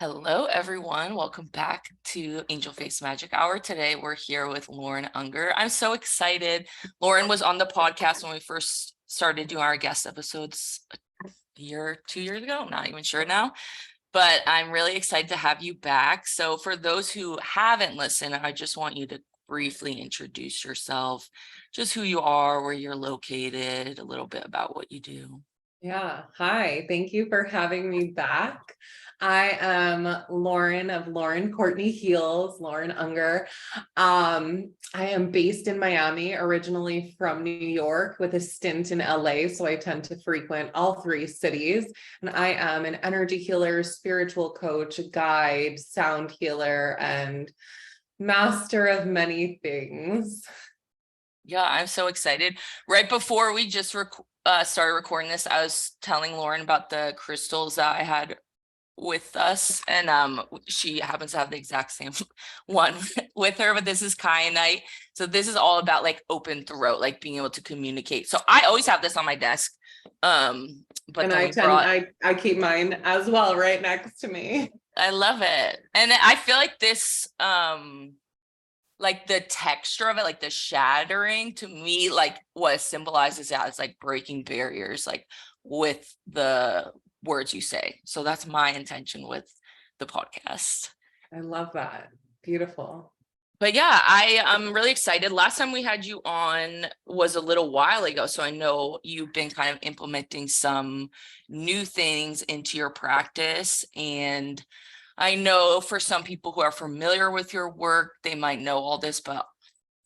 Hello, everyone. Welcome back to Angel Face Magic Hour. Today, we're here with Lauren Unger. I'm so excited. Lauren was on the podcast when we first started doing our guest episodes a year, 2 years ago. I'm not even sure now, but I'm really excited to have you back. So for those who haven't listened, I just want you to briefly introduce yourself, just who you are, where you're located, a little bit about what you do. Yeah. Hi. Thank you for having me back. I am Lauren of Lauren Courtney Heals, Lauren Unger. I am based in Miami, originally from New York with a stint in LA. So I tend to frequent all three cities. And I am an energy healer, spiritual coach, guide, sound healer, and master of many things. Yeah, I'm so excited. Right before we just started recording this, I was telling Lauren about the crystals that I had with us, and she happens to have the exact same one with her, but this is kyanite. So this is all about like open throat, like being able to communicate. So I always have this on my desk. But And then I keep mine as well right next to me. I love it. And I feel like this like the texture of it, like the shattering, to me, like what it symbolizes that is like breaking barriers, like with the words you say. So that's my intention with the podcast. I love that. Beautiful. But yeah, I'm really excited. Last time we had you on was a little while ago. So I know you've been kind of implementing some new things into your practice. And I know for some people who are familiar with your work, they might know all this, but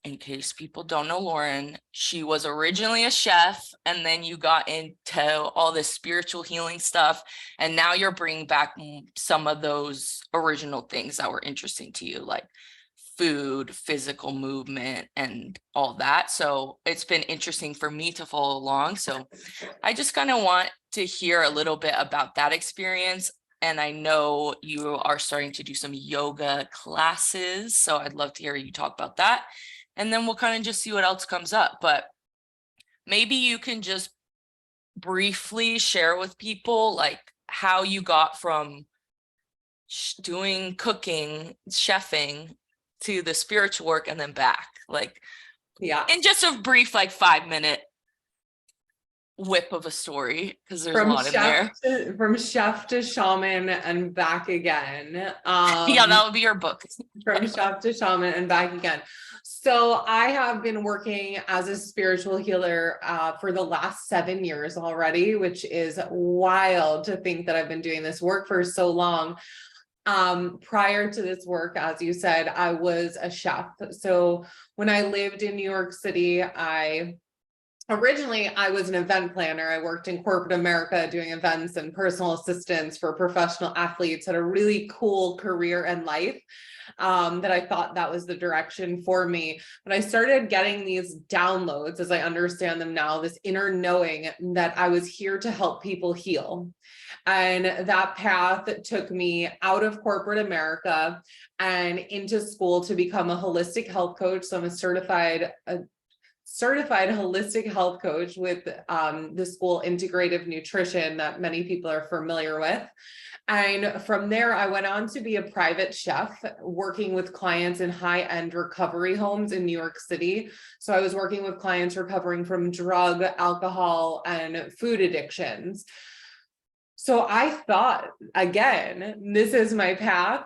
in case people don't know Lauren, she was originally a chef, and then you got into all this spiritual healing stuff, and now you're bringing back some of those original things that were interesting to you, like food, physical movement, and all that. So it's been interesting for me to follow along. So I just kind of want to hear a little bit about that experience. And I know you are starting to do some yoga classes, so I'd love to hear you talk about that. And then we'll kind of just see what else comes up. But maybe you can just briefly share with people like how you got from doing cooking, chefing, to the spiritual work and then back, like, Yeah. in just a brief, like 5-minute whip of a story, because there's a lot in there. From chef to shaman and back again. Yeah, that would be your book. From chef to shaman and back again. So I have been working as a spiritual healer for the last 7 years already, which is wild to think that I've been doing this work for so long. Prior to this work, as you said, I was a chef. So when I lived in New York City, originally I was an event planner. I worked in corporate America doing events and personal assistance for professional athletes, had a really cool career and life. That I thought that was the direction for me. But I started getting these downloads, as I understand them now, this inner knowing that I was here to help people heal. And that path took me out of corporate America and into school to become a holistic health coach. So I'm a certified holistic health coach with the school Integrative Nutrition that many people are familiar with. And from there, I went on to be a private chef, working with clients in high-end recovery homes in New York City. So I was working with clients recovering from drug, alcohol, and food addictions. So I thought, again, this is my path.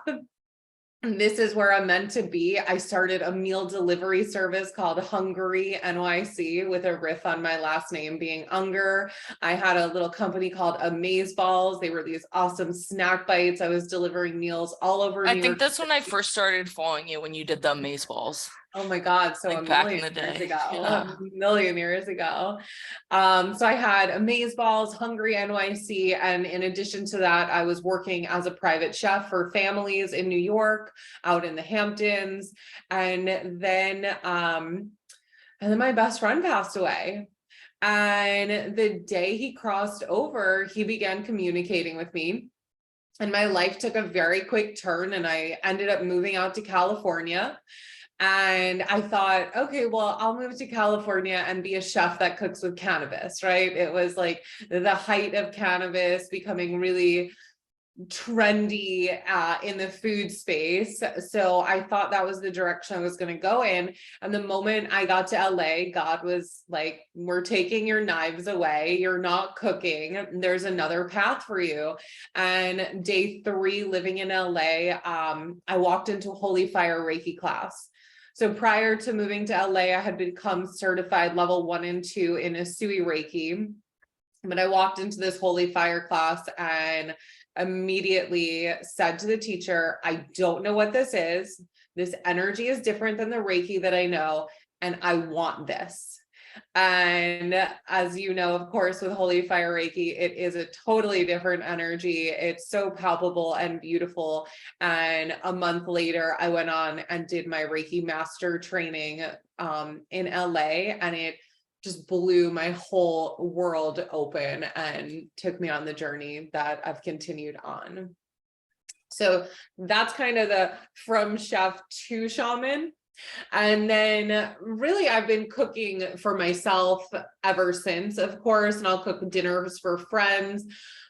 This is where I'm meant to be. I started a meal delivery service called Hungry NYC, with a riff on my last name being Unger. I had a little company called Amazeballs. They were these awesome snack bites. I was delivering meals all over New York. I think that's when I first started following you, when you did the Amazeballs. Oh my God. So like back in the day. A million years ago. So I had Amazeballs, Hungry NYC. And in addition to that, I was working as a private chef for families in New York, out in the Hamptons. And then my best friend passed away. And the day he crossed over, he began communicating with me. And my life took a very quick turn, and I ended up moving out to California. And I thought, okay, well, I'll move to California and be a chef that cooks with cannabis, right? It was like the height of cannabis becoming really trendy in the food space. So I thought that was the direction I was going to go in. And the moment I got to LA, God was like, we're taking your knives away. You're not cooking. There's another path for you. And day 3 living in LA, I walked into a Holy Fire Reiki class. So prior to moving to LA, I had become certified level 1 and 2 in Asui Reiki. But I walked into this Holy Fire class and immediately said to the teacher, I don't know what this is. This energy is different than the Reiki that I know, and I want this. And as you know, of course, with Holy Fire Reiki, it is a totally different energy. It's so palpable and beautiful. And a month later, I went on and did my Reiki master training in LA, and it just blew my whole world open and took me on the journey that I've continued on. So that's kind of the from chef to shaman. And then really I've been cooking for myself ever since, of course, and I'll cook dinners for friends.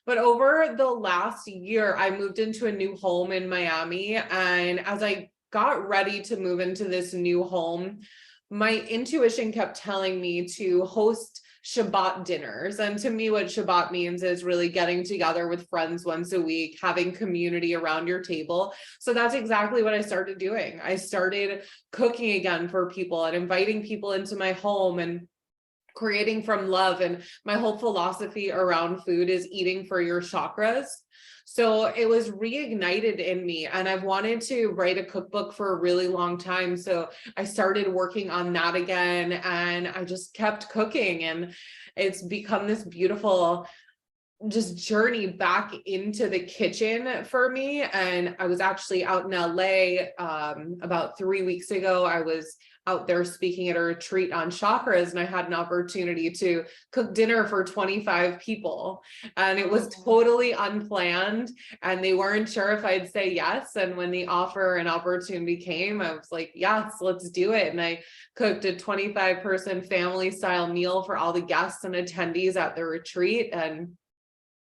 But over the last year, I moved into a new home in Miami. And as I got ready to move into this new home, my intuition kept telling me to host Shabbat dinners. And to me, what Shabbat means is really getting together with friends once a week, having community around your table. So that's exactly what I started doing. I started cooking again for people and inviting people into my home and creating from love. And my whole philosophy around food is eating for your chakras. So it was reignited in me, and I've wanted to write a cookbook for a really long time. So I started working on that again, and I just kept cooking, and it's become this beautiful just journey back into the kitchen for me. And I was actually out in LA about 3 weeks ago. I was out there speaking at a retreat on chakras, and I had an opportunity to cook dinner for 25 people, and it was totally unplanned, and they weren't sure if I'd say yes. And when the offer and opportunity came, I was like, yes, let's do it. And I cooked a 25-person family style meal for all the guests and attendees at the retreat, and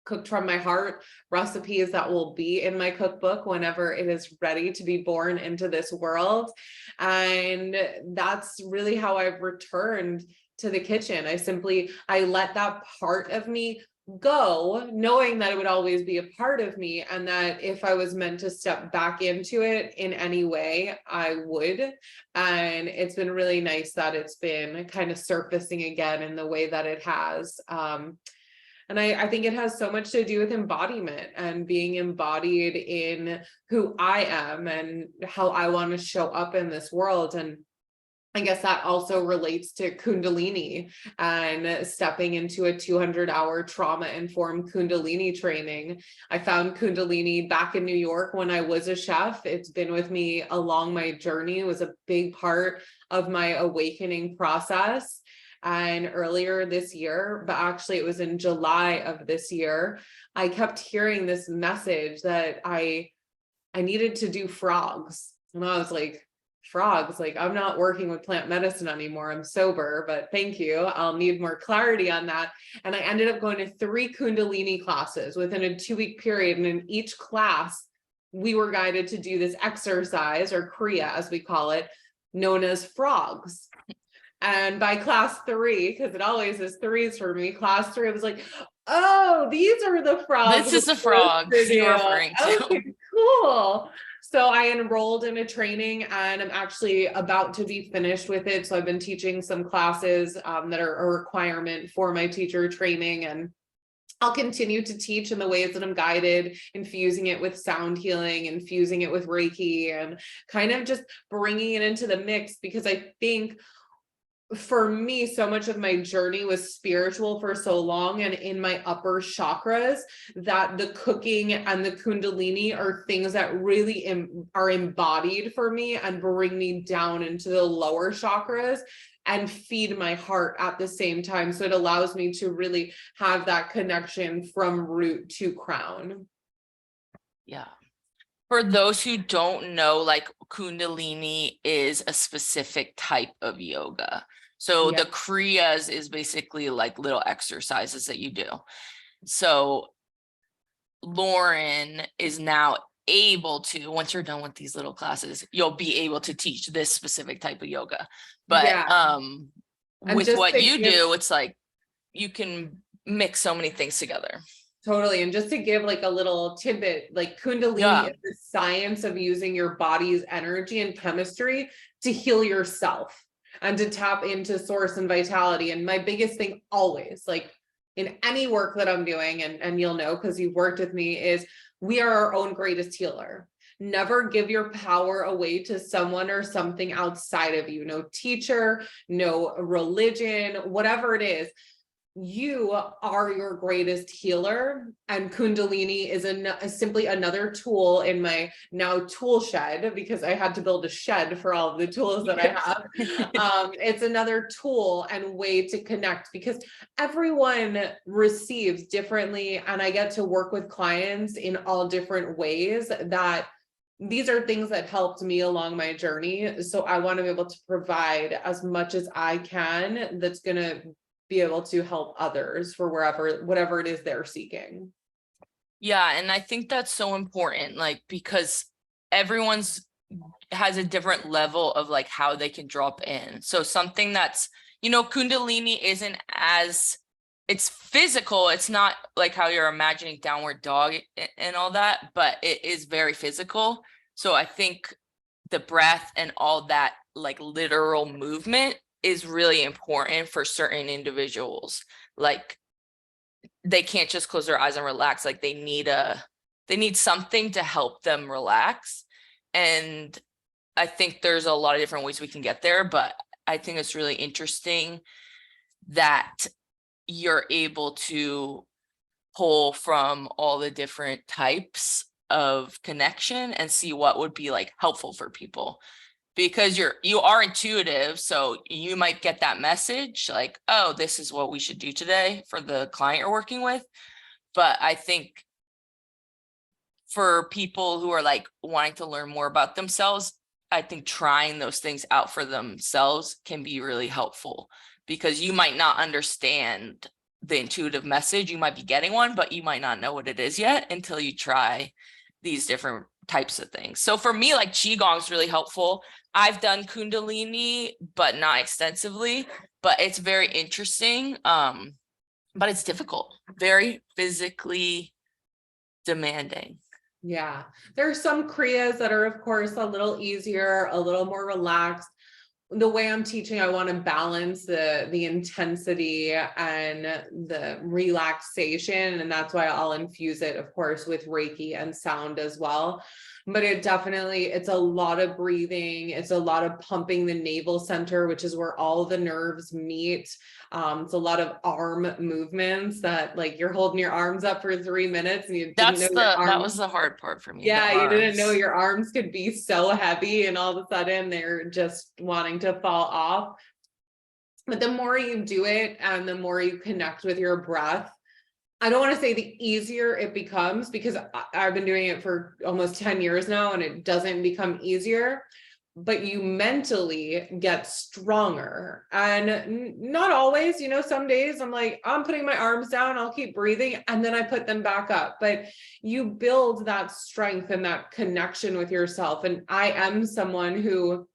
cooked from my heart recipes that will be in my cookbook whenever it is ready to be born into this world. And that's really how I've returned to the kitchen. I let that part of me go, knowing that it would always be a part of me, and that if I was meant to step back into it in any way, I would. And it's been really nice that it's been kind of surfacing again in the way that it has. And I think it has so much to do with embodiment and being embodied in who I am and how I want to show up in this world. And I guess that also relates to kundalini and stepping into a 200-hour trauma-informed kundalini training. I found kundalini back in New York when I was a chef. It's been with me along my journey. It was a big part of my awakening process. And earlier this year, but actually it was in July of this year, I kept hearing this message that I needed to do frogs. And I was like, frogs, like I'm not working with plant medicine anymore. I'm sober, but thank you. I'll need more clarity on that. And I ended up going to 3 kundalini classes within a 2-week period. And in each class, we were guided to do this exercise, or kriya as we call it, known as frogs. And by class 3, because it always is 3s for me, class 3, I was like, oh, these are the frogs. This is the frogs you're referring to. Okay, cool. So I enrolled in a training, and I'm actually about to be finished with it. So I've been teaching some classes that are a requirement for my teacher training, and I'll continue to teach in the ways that I'm guided, infusing it with sound healing, infusing it with Reiki, and kind of just bringing it into the mix, because I think for me, so much of my journey was spiritual for so long and in my upper chakras, that the cooking and the kundalini are things that really are embodied for me and bring me down into the lower chakras and feed my heart at the same time. So it allows me to really have that connection from root to crown. Yeah. For those who don't know, like kundalini is a specific type of yoga. So Yeah. the kriyas is basically like little exercises that you do. So Lauren is now able to, once you're done with these little classes, you'll be able to teach this specific type of yoga. But Yeah. And with just what to you give, do, it's like you can mix so many things together. totally. And just to give like a little tidbit, like kundalini Yeah. is the science of using your body's energy and chemistry to heal yourself and to tap into source and vitality. And my biggest thing always, like in any work that I'm doing, and you'll know because you've worked with me, is we are our own greatest healer. Never give your power away to someone or something outside of you. No teacher, no religion, whatever it is. You are your greatest healer, and kundalini is simply another tool in my now tool shed, because I had to build a shed for all of the tools that I have. It's another tool and way to connect, because everyone receives differently, and I get to work with clients in all different ways. That these are things that helped me along my journey, so I want to be able to provide as much as I can that's going to be able to help others for whatever it is they're seeking. Yeah, and I think that's so important, like, because everyone's has a different level of like how they can drop in. So something that's, kundalini isn't as, it's physical. It's not like how you're imagining downward dog and all that, but it is very physical. So I think the breath and all that, like literal movement, is really important for certain individuals. Like they can't just close their eyes and relax. Like they need something to help them relax. And I think there's a lot of different ways we can get there, but I think it's really interesting that you're able to pull from all the different types of connection and see what would be like helpful for people. Because you are intuitive, so you might get that message like, oh, this is what we should do today for the client you're working with. But I think for people who are like wanting to learn more about themselves, I think trying those things out for themselves can be really helpful, because you might not understand the intuitive message. You might be getting one, but you might not know what it is yet until you try these different types of things. So for me, like Qigong is really helpful. I've done kundalini, but not extensively, but it's very interesting. But it's difficult, very physically demanding. Yeah, there are some kriyas that are, of course, a little easier, a little more relaxed. The way I'm teaching, I want to balance the intensity and the relaxation, and that's why I'll infuse it, of course, with Reiki and sound as well. But it's a lot of breathing. It's a lot of pumping the navel center, which is where all the nerves meet. It's a lot of arm movements that, like, you're holding your arms up for 3 minutes and you didn't know That was the hard part for me. Yeah, you didn't know your arms could be so heavy, and all of a sudden they're just wanting to fall off. But the more you do it and the more you connect with your breath, I don't want to say the easier it becomes, because I've been doing it for almost 10 years now and it doesn't become easier, but you mentally get stronger. And not always, some days I'm like, I'm putting my arms down, I'll keep breathing, and then I put them back up. But you build that strength and that connection with yourself. And I am someone who,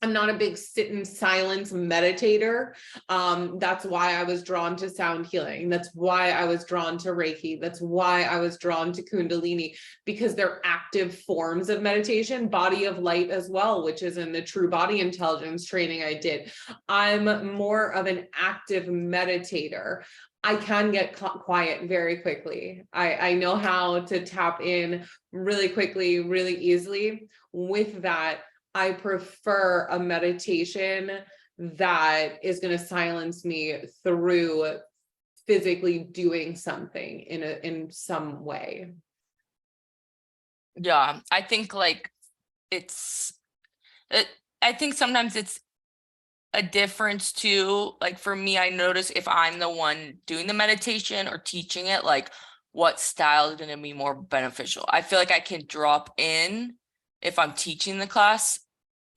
I'm not a big sit in silence meditator. That's why I was drawn to sound healing. That's why I was drawn to Reiki. That's why I was drawn to kundalini, because they're active forms of meditation. Body of light as well, which is in the true body intelligence training I did. I'm more of an active meditator. I can get quiet very quickly. I know how to tap in really quickly, really easily. With that, I prefer a meditation that is going to silence me through physically doing something in some way. Yeah, I think like I think sometimes it's a difference too. Like for me, I notice if I'm the one doing the meditation or teaching it, like what style is going to be more beneficial. I feel like I can drop in if I'm teaching the class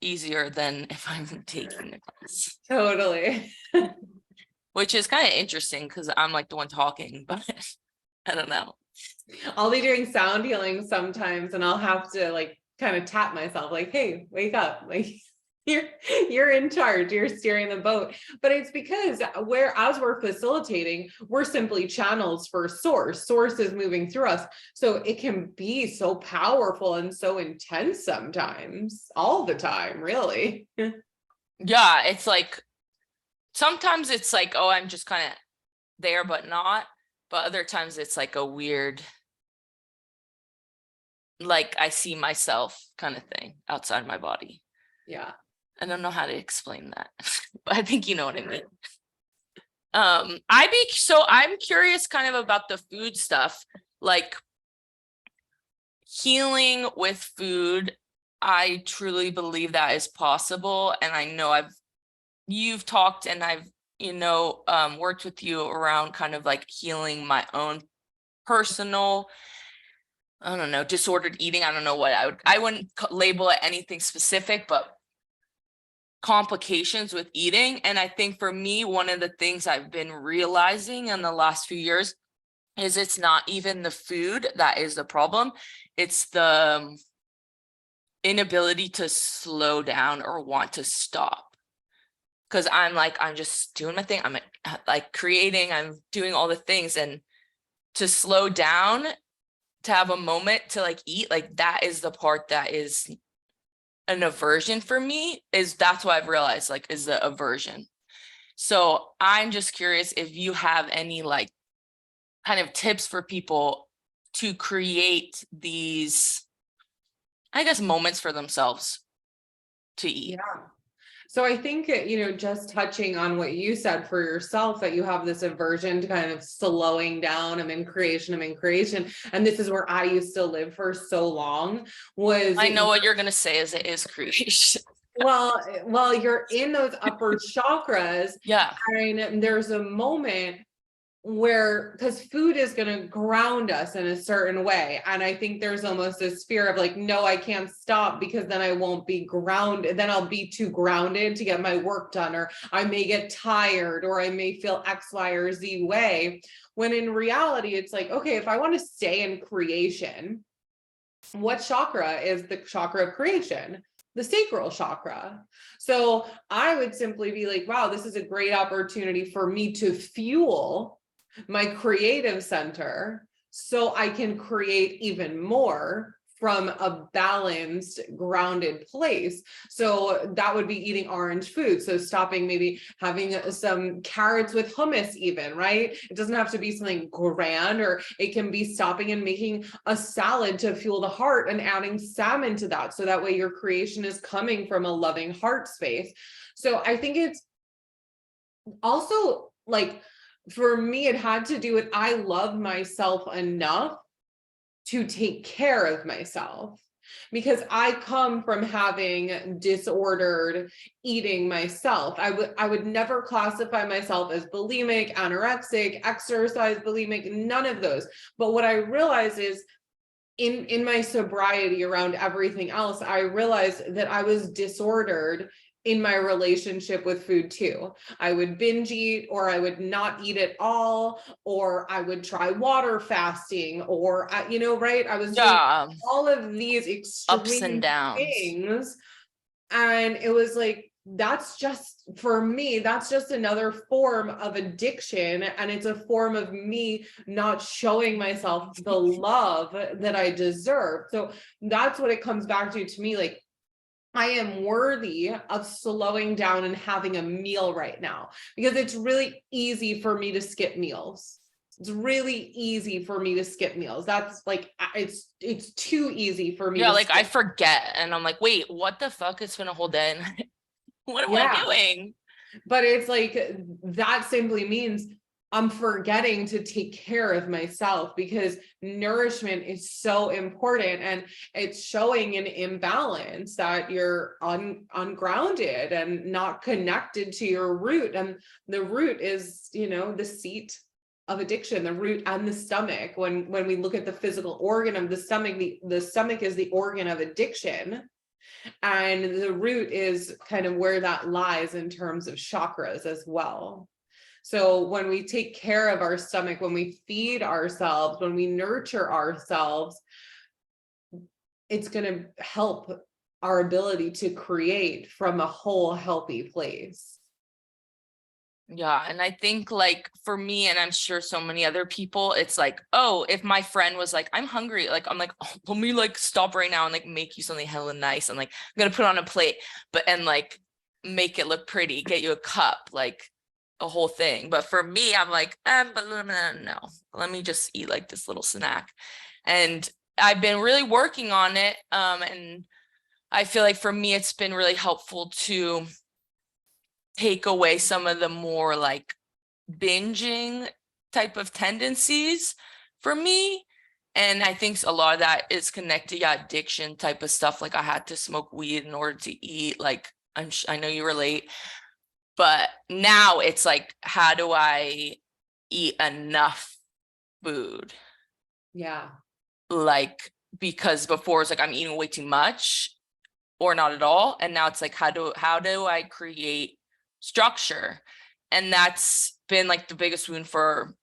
easier than if I'm taking the class. Totally. Which is kind of interesting because I'm like the one talking, but I don't know. I'll be doing sound healing sometimes and I'll have to like kind of tap myself like, hey, wake up. Like you're in charge, you're steering the boat. But it's because as we're facilitating, we're simply channels for source. Source is moving through us. So it can be so powerful and so intense sometimes, all the time, really. Yeah, it's like sometimes it's like, oh, I'm just kind of there but not. But other times it's like a weird, like I see myself kind of thing outside my body. Yeah. I don't know how to explain that, but I think you know what I mean. I'm curious kind of about the food stuff, like healing with food. I truly believe that is possible. And I know you've talked and I've, worked with you around kind of like healing my own personal, I don't know, disordered eating. I don't know what I wouldn't label it anything specific, but complications with eating. And I think for me, one of the things I've been realizing in the last few years is it's not even the food that is the problem. It's the inability to slow down or want to stop. Because I'm just doing my thing. I'm like creating, I'm doing all the things. And to slow down, to have a moment to like eat, like that is the part that is an aversion for me. That's what I've realized, like, is the aversion. So I'm just curious if you have any like kind of tips for people to create these, I guess, moments for themselves to eat. Yeah. So I think, just touching on what you said for yourself, that you have this aversion to kind of slowing down. I'm in creation. And this is where I used to live for so long was. I know what you're going to say is it is creation. Well, you're in those upper chakras. Yeah. And there's a moment where, because food is going to ground us in a certain way. And I think there's almost this fear of like, no, I can't stop because then I won't be grounded. Then I'll be too grounded to get my work done, or I may get tired, or I may feel X, Y, or Z way. When in reality, it's like, okay, if I want to stay in creation, what chakra is the chakra of creation? The sacral chakra. So I would simply be like, wow, this is a great opportunity for me to fuel my creative center so I can create even more from a balanced, grounded place. So that would be eating orange food. So stopping, maybe having some carrots with hummus even, right? It doesn't have to be something grand, or it can be stopping and making a salad to fuel the heart and adding salmon to that. So that way your creation is coming from a loving heart space. So I think it's also like, for me, it had to do with, I love myself enough to take care of myself, because I come from having disordered eating myself. I would never classify myself as bulimic, anorexic, exercise bulimic, none of those. But what I realized is in my sobriety around everything else, I realized that I was disordered in my relationship with food too. I would binge eat, or I would not eat at all, or I would try water fasting, or, right? I was doing all of these Ups and extreme downs. things. And it was like, that's just, for me, that's just another form of addiction. And it's a form of me not showing myself the love that I deserve. So that's what it comes back to me. Like, I am worthy of slowing down and having a meal right now, because it's really easy for me to skip meals. It's really easy for me to skip meals. That's like, it's too easy for me. Yeah, like I forget and I'm like, wait, what the fuck? It's been a whole day. What am I doing? But it's like, that simply means I'm forgetting to take care of myself, because nourishment is so important, and it's showing an imbalance that you're ungrounded and not connected to your root. And the root is, the seat of addiction, the root and the stomach. When we look at the physical organ of the stomach, the stomach is the organ of addiction. And the root is kind of where that lies in terms of chakras as well. So when we take care of our stomach, when we feed ourselves, when we nurture ourselves, it's going to help our ability to create from a whole healthy place. Yeah. And I think like for me, and I'm sure so many other people, it's like, oh, if my friend was like, I'm hungry, like, I'm like, oh, let me like stop right now and like make you something hella nice. And like, I'm going to put on a plate, and like make it look pretty, get you a cup, like a whole thing. But for me, I'm like, but no, let me just eat like this little snack. And I've been really working on it. And I feel like for me, it's been really helpful to take away some of the more like binging type of tendencies for me. And I think a lot of that is connected, addiction type of stuff. Like I had to smoke weed in order to eat. Like I know you relate, but now it's like, how do I eat enough food? Yeah. Like, because before it's like I'm eating way too much or not at all. And now it's like, how do I create structure? And that's been like the biggest wound for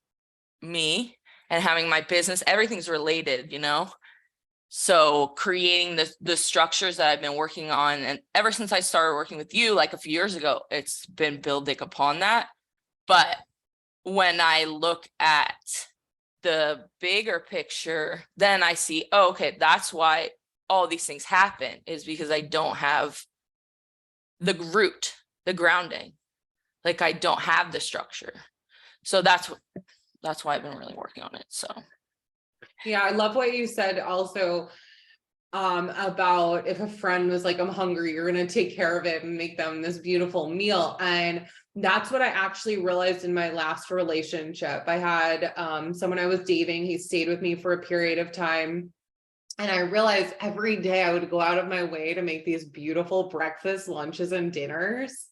me, and having my business, everything's related, so creating the structures that I've been working on, and ever since I started working with you like a few years ago, it's been building upon that. But when I look at the bigger picture, then I see, oh, okay, that's why all these things happen, is because I don't have the root, the grounding. Like I don't have the structure. So that's why I've been really working on it. So Yeah, I love what you said also about if a friend was like, I'm hungry, you're going to take care of it and make them this beautiful meal. And that's what I actually realized in my last relationship. I had someone I was dating, he stayed with me for a period of time. And I realized every day I would go out of my way to make these beautiful breakfasts, lunches, and dinners.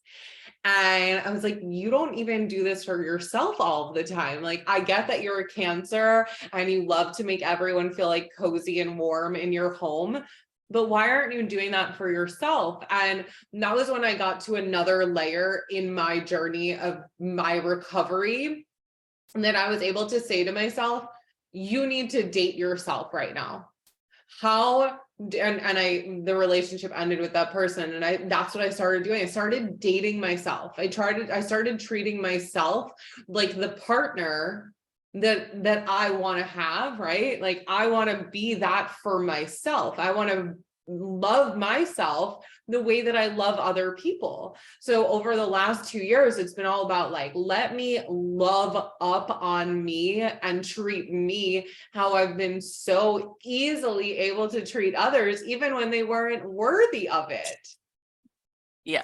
And I was like, you don't even do this for yourself all the time. Like, I get that you're a Cancer and you love to make everyone feel like cozy and warm in your home, but why aren't you doing that for yourself? And that was when I got to another layer in my journey of my recovery. And then I was able to say to myself, you need to date yourself right now. The relationship ended with that person, and that's what I started doing. I started dating myself. I started treating myself like the partner that I want to have, right? Like I want to be that for myself. I want to love myself the way that I love other people. So over the last 2 years, it's been all about like, let me love up on me and treat me how I've been so easily able to treat others, even when they weren't worthy of it. yeah.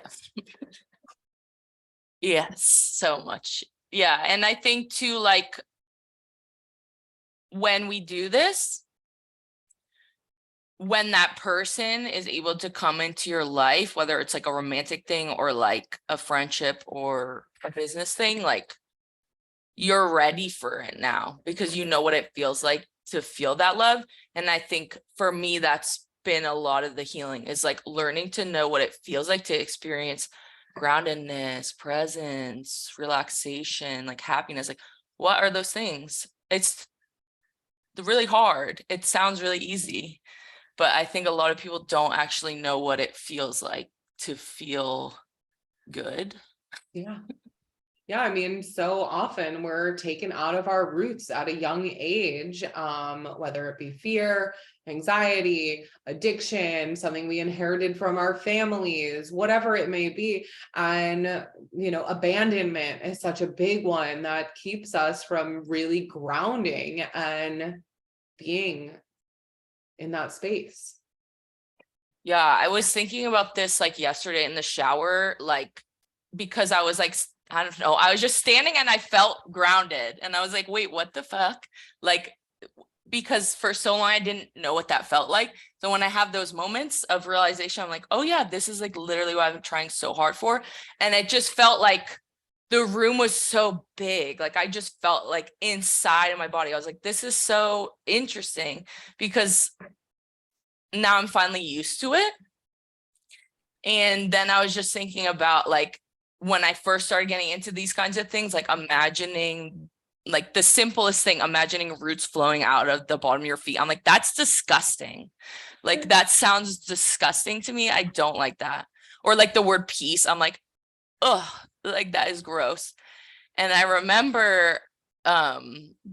Yes, so much. Yeah. And I think too, like when we do this, when that person is able to come into your life, whether it's like a romantic thing or like a friendship or a business thing, like you're ready for it now because you know what it feels like to feel that love. And I think for me, that's been a lot of the healing, is like learning to know what it feels like to experience groundedness, presence, relaxation, like happiness. Like, what are those things? It's really hard. It sounds really easy, but I think a lot of people don't actually know what it feels like to feel good. Yeah. Yeah, I mean, so often we're taken out of our roots at a young age, whether it be fear, anxiety, addiction, something we inherited from our families, whatever it may be. And, abandonment is such a big one that keeps us from really grounding and being in that space. Yeah, I was thinking about this like yesterday in the shower, like because I was like, I don't know, I was just standing and I felt grounded. And I was like, wait, what the fuck? Like, because for so long I didn't know what that felt like. So when I have those moments of realization, I'm like, oh yeah, this is like literally what I've been trying so hard for. And it just felt like the room was so big. Like I just felt like inside of my body. I was like, this is so interesting because now I'm finally used to it. And then I was just thinking about like when I first started getting into these kinds of things, like imagining like the simplest thing, imagining roots flowing out of the bottom of your feet. I'm like, that's disgusting. Like that sounds disgusting to me. I don't like that. Or like the word peace. I'm like, ugh, like that is gross. And I remember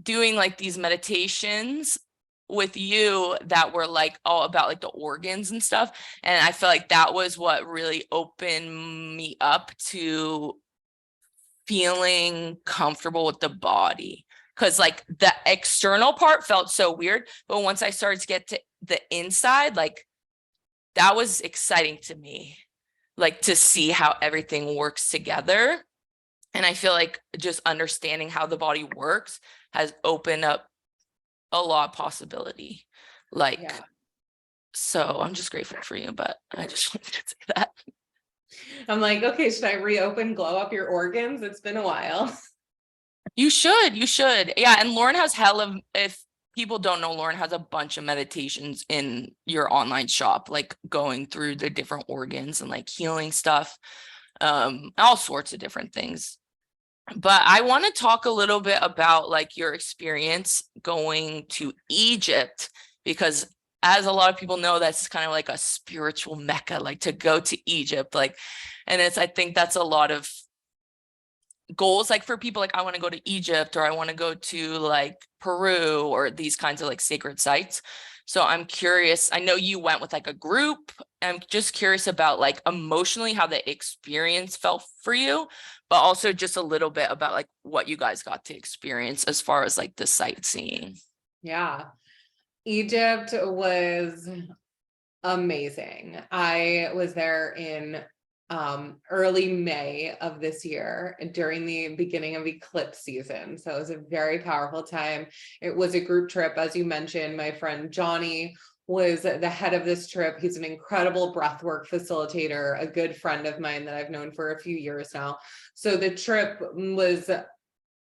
doing like these meditations with you that were like all about like the organs and stuff. And I feel like that was what really opened me up to feeling comfortable with the body. Cause like the external part felt so weird, but once I started to get to the inside, like that was exciting to me, like to see how everything works together. And I feel like just understanding how the body works has opened up a lot of possibility. Like, Yeah. so I'm just grateful for you, but I just wanted to say that. I'm like, okay, should I reopen Glow Up Your Organs? It's been a while. You should. Yeah. And Lauren has hell of, if people don't know, Lauren has a bunch of meditations in your online shop, like going through the different organs and like healing stuff, all sorts of different things. But I want to talk a little bit about like your experience going to Egypt, because as a lot of people know, that's kind of like a spiritual mecca, like to go to Egypt, like, and I think that's a lot of goals, like for people, like I want to go to Egypt, or I want to go to like Peru, or these kinds of like sacred sites. So I'm curious, I know you went with like a group. I'm just curious about like emotionally how the experience felt for you, but also just a little bit about like what you guys got to experience as far as like the sightseeing. Yeah. Egypt was amazing. I was there in early May of this year during the beginning of eclipse season. So it was a very powerful time. It was a group trip. As you mentioned, my friend Johnny was the head of this trip. He's an incredible breathwork facilitator, a good friend of mine that I've known for a few years now. So the trip was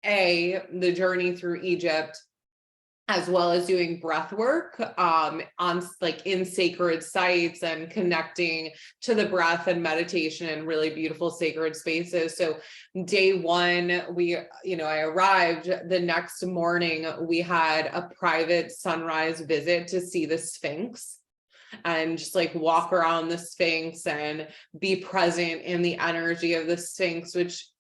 the journey through Egypt, as well as doing breath work on like in sacred sites and connecting to the breath and meditation in really beautiful sacred spaces. So day one, I arrived. The next morning, we had a private sunrise visit to see the Sphinx and just like walk around the Sphinx and be present in the energy of the Sphinx, which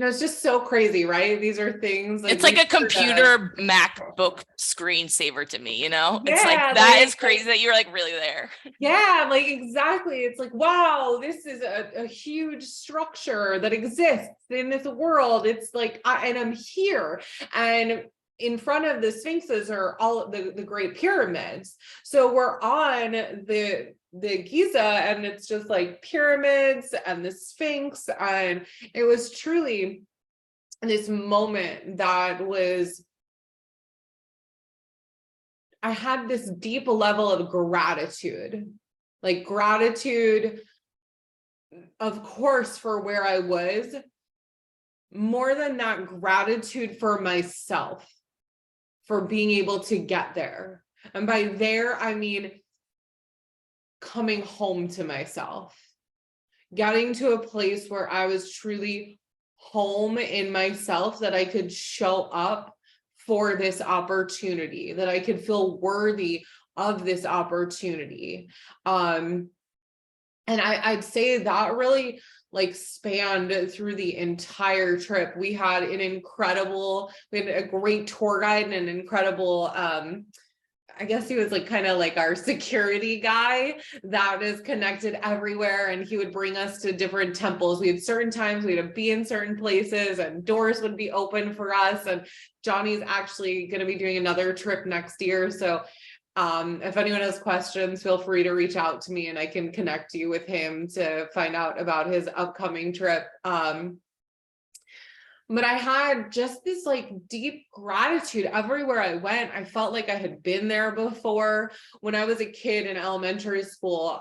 it's just so crazy, right? These are things like It's like a computer MacBook screensaver to me, it's like yeah, that is crazy that you're like really there. Yeah, like exactly. It's like, wow, this is a huge structure that exists in this world. It's like, and I'm here. And in front of the Sphinxes are all the great pyramids. So we're on the Giza, and it's just like pyramids and the Sphinx. And it was truly this moment that was, I had this deep level of gratitude, of course, for where I was. More than that, gratitude for myself, for being able to get there. And by there, I mean coming home to myself, getting to a place where I was truly home in myself, that I could show up for this opportunity, that I could feel worthy of this opportunity. And I'd say that really like spanned through the entire trip. We had a great tour guide and an incredible, I guess he was like kind of like our security guy that is connected everywhere. And he would bring us to different temples. We had certain times we had to be in certain places and doors would be open for us. And Johnny's actually going to be doing another trip next year. So if anyone has questions, feel free to reach out to me and I can connect you with him to find out about his upcoming trip. But I had just this like deep gratitude everywhere I went. I felt like I had been there before. When I was a kid in elementary school,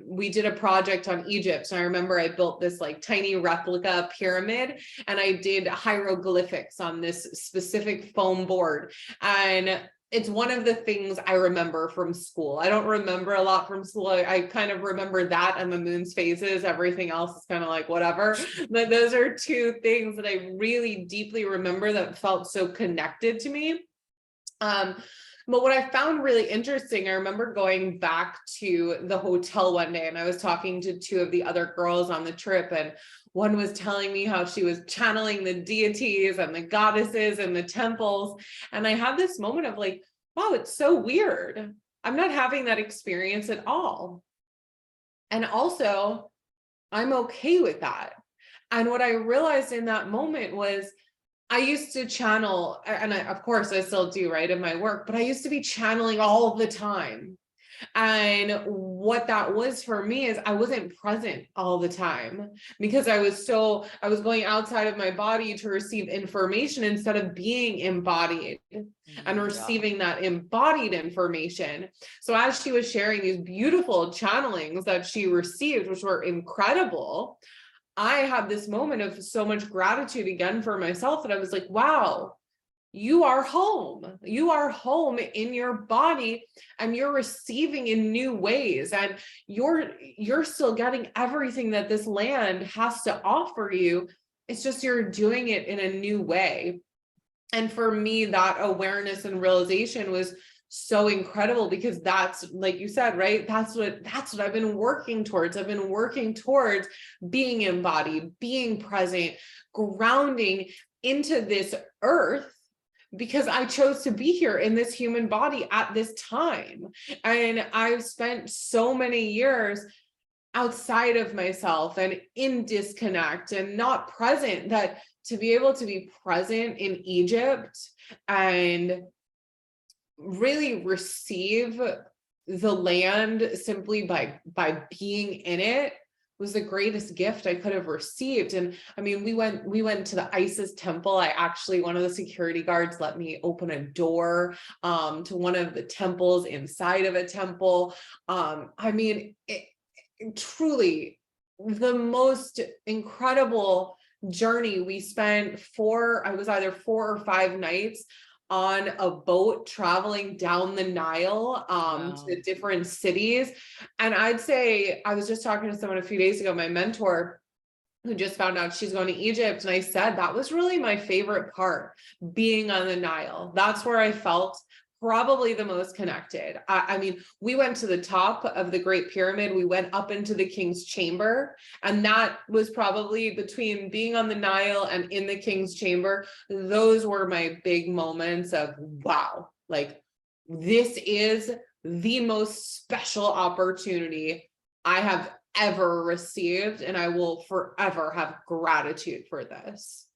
we did a project on Egypt. So I remember I built this like tiny replica pyramid and I did hieroglyphics on this specific foam board. And it's one of the things I remember from school. I don't remember a lot from school. I kind of remember that and the moon's phases. Everything else is kind of like whatever. But those are two things that I really deeply remember that felt so connected to me. But what I found really interesting, I remember going back to the hotel one day and I was talking to two of the other girls on the trip, and one was telling me how she was channeling the deities and the goddesses and the temples. And I had this moment of like, wow, it's so weird. I'm not having that experience at all. And also, I'm okay with that. And what I realized in that moment was I used to channel, and of course I still do, right, in my work, but I used to be channeling all the time. And what that was for me is I wasn't present all the time because I was going outside of my body to receive information instead of being embodied and receiving that embodied information. So as she was sharing these beautiful channelings that she received, which were incredible, I had this moment of so much gratitude again for myself that I was like, wow, you are home. You are home in your body and you're receiving in new ways. And you're still getting everything that this land has to offer you. It's just you're doing it in a new way. And for me, that awareness and realization was so incredible because that's, like you said, right? That's what I've been working towards. I've been working towards being embodied, being present, grounding into this earth because I chose to be here in this human body at this time. And I've spent so many years outside of myself and in disconnect and not present, that to be able to be present in Egypt and really receive the land simply by being in it was the greatest gift I could have received. And I mean, we went to the Isis temple. One of the security guards let me open a door to one of the temples inside of a temple. I mean, truly the most incredible journey. We spent I was either 4 or 5 nights on a boat traveling down the Nile to different cities. And I'd say, I was just talking to someone a few days ago, my mentor, who just found out she's going to Egypt. And I said, that was really my favorite part, being on the Nile. That's where I felt probably the most connected. I mean, we went to the top of the Great Pyramid. We went up into the King's Chamber. And that was probably, between being on the Nile and in the King's Chamber, those were my big moments of, wow, like this is the most special opportunity I have ever received. And I will forever have gratitude for this.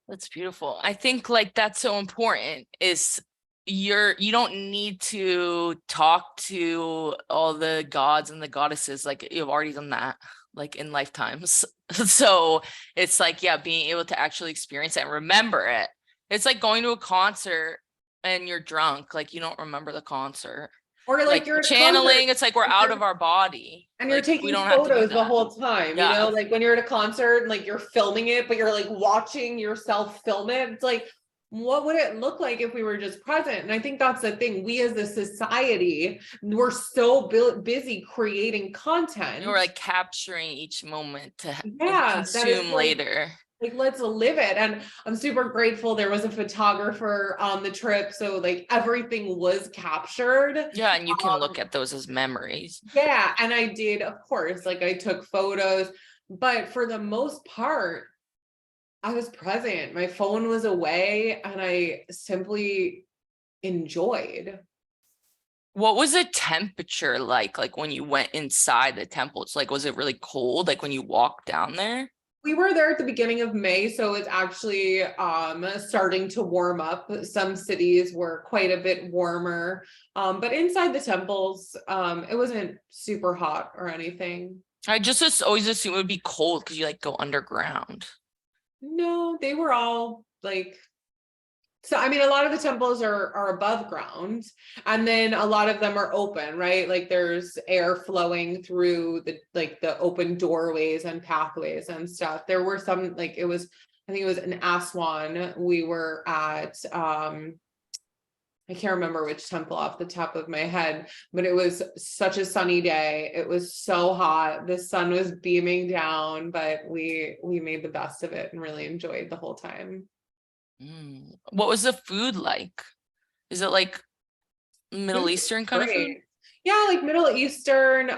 That's beautiful. I think like that's so important is you don't need to talk to all the gods and the goddesses. Like you've already done that like in lifetimes. So it's like, yeah, being able to actually experience it and remember it. It's like going to a concert and you're drunk, like you don't remember the concert. Or like you're channeling, it's like we're out of our body. And you're taking we don't have to do photos the that. whole time, you know, like when you're at a concert and like you're filming it, but you're like watching yourself film it. It's like, what would it look like if we were just present? And I think that's the thing. We as a society, we're so busy creating content. We're like capturing each moment to consume later. Like, let's live it. And I'm super grateful there was a photographer on the trip, so like everything was captured. Yeah, and you can look at those as memories. Yeah, and I did, of course, like I took photos, but for the most part, I was present. My phone was away and I simply enjoyed. What was the temperature like when you went inside the temple? It's like, was it really cold like when you walked down there? We were there at the beginning of May, so it's actually starting to warm up. Some cities were quite a bit warmer, but inside the temples, it wasn't super hot or anything. I just always assume it would be cold because you like go underground. No, they were all like, so I mean, a lot of the temples are above ground, and then a lot of them are open, right? Like there's air flowing through the open doorways and pathways and stuff. There were some, like I think it was in Aswan. We were at I can't remember which temple off the top of my head, but it was such a sunny day. It was so hot. The sun was beaming down, but we made the best of it and really enjoyed the whole time. What was the food like? Is it like Middle Eastern kind of food? Great. Yeah, like Middle Eastern.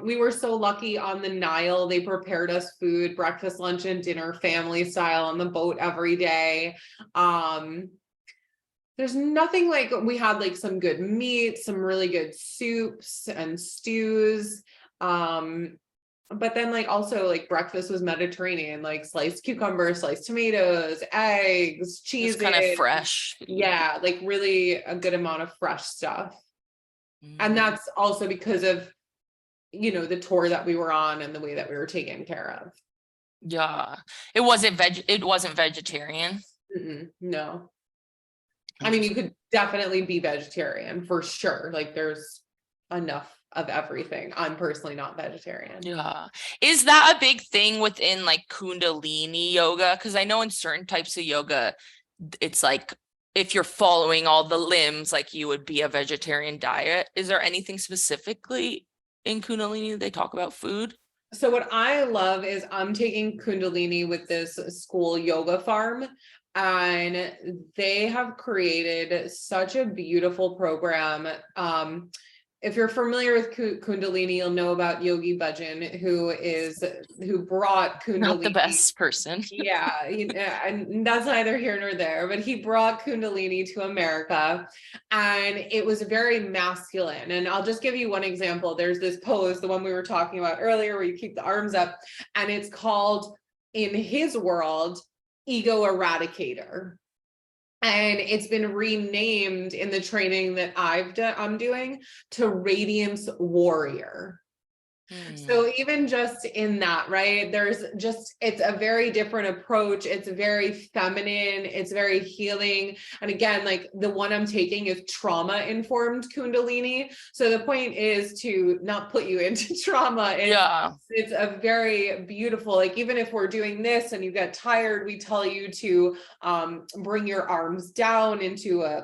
We were so lucky on the Nile. They prepared us food, breakfast, lunch, and dinner, family style on the boat every day. There's nothing like, we had like some good meat, some really good soups and stews. But then like also like breakfast was Mediterranean, like sliced cucumbers, sliced tomatoes, eggs, cheese. It's kind of fresh. Yeah, like really a good amount of fresh stuff. And that's also because of, you know, the tour that we were on and the way that we were taken care of. Yeah. It wasn't vegetarian. No. I mean, you could definitely be vegetarian for sure. Like there's enough of everything. I'm personally not vegetarian. Yeah. Is that a big thing within like kundalini yoga? Because I know in certain types of yoga, it's like if you're following all the limbs, like you would be a vegetarian diet. Is there anything specifically in kundalini they talk about food? So what I love is I'm taking kundalini with this school, Yoga Farm, and they have created such a beautiful program. If you're familiar with Kundalini, you'll know about Yogi Bhajan, who brought Kundalini. Not the best person. Yeah, and that's neither here nor there, but he brought Kundalini to America, and it was very masculine. And I'll just give you one example. There's this pose, the one we were talking about earlier, where you keep the arms up, and it's called, in his world, Ego Eradicator. And it's been renamed in the training that I'm doing to Radiance Warrior. So even just in that, right, it's a very different approach. It's very feminine. It's very healing. And again, like the one I'm taking is trauma informed Kundalini. So the point is to not put you into trauma. It's a very beautiful, like even if we're doing this and you get tired, we tell you to bring your arms down into a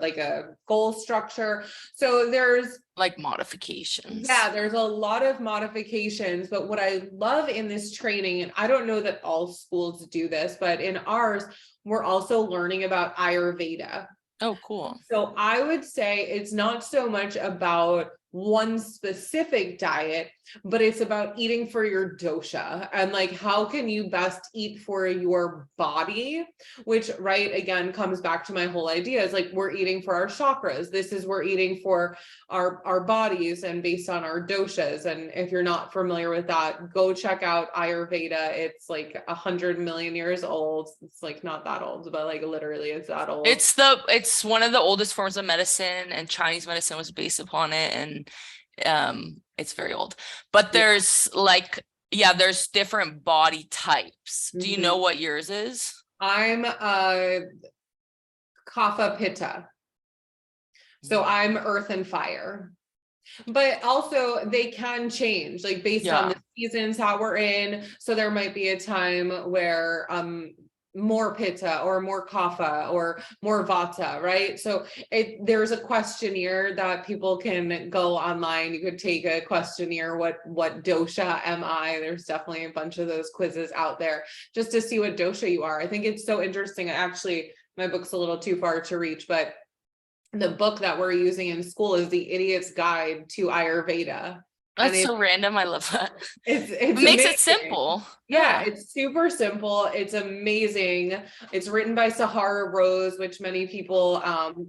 goal structure. So there's like modifications. Yeah, there's a lot of modifications, but what I love in this training, and I don't know that all schools do this, but in ours, we're also learning about Ayurveda. Oh, cool. So I would say it's not so much about one specific diet, but it's about eating for your dosha and like how can you best eat for your body, which right again comes back to my whole idea is like we're eating for our chakras. We're eating for our bodies and based on our doshas. And if you're not familiar with that, go check out Ayurveda. It's like 100 million years old. It's like not that old, but like literally it's that old. It's one of the oldest forms of medicine, and Chinese medicine was based upon it, and it's very old. But there's there's different body types. Do you know what yours is? I'm Kapha Pitta. So I'm earth and fire. But also they can change like based on the seasons how we're in. So there might be a time where more pitta or more kapha or more vata, right? So there's a questionnaire that people can go online. You could take a questionnaire, what dosha am I? There's definitely a bunch of those quizzes out there just to see what dosha you are. I think it's so interesting. Actually, my book's a little too far to reach, but the book that we're using in school is The Idiot's Guide to Ayurveda. That's so random. I love that. It makes it simple. Yeah, it's super simple. It's amazing. It's written by Sahara Rose, which many people